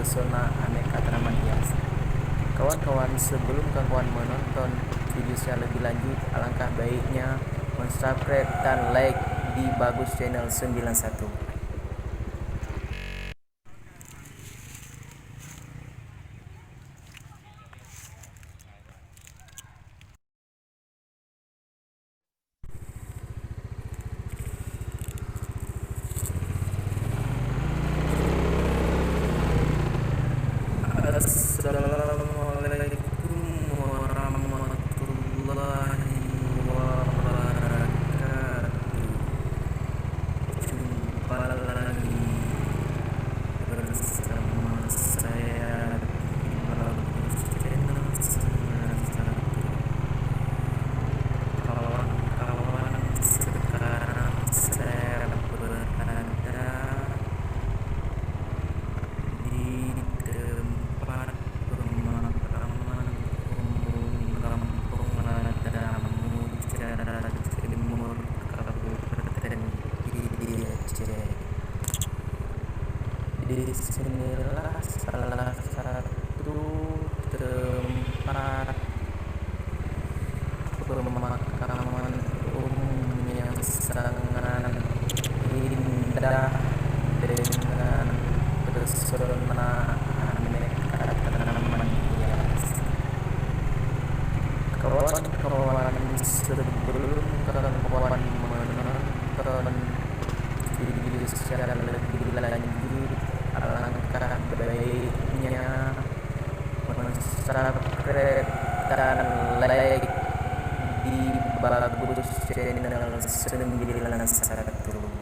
terpesona aneka tanaman hias. Kawan-kawan, sebelum kawan menonton video saya lebih lanjut, alangkah baiknya subscribe dan like di Bagus Channel 91. Assalamualaikum warahmatullahi wabarakatuh. Jumpa lagi bersama saya di Bagus Channel 91. Kawan-kawan, sekarang saya berada di tempat pemakaman umum Kampung Ladamu, Jawa Timur, Kabupaten Aceh. Disinilah salah satu tempat pemakaman umum yang sangat indah dengan pesona aneka tanaman hias. Kawan-kawan, sebelum kawan menonton video secara lebih lanjut, alangkah baiknya subscribe dan like di Bagus Channel 91.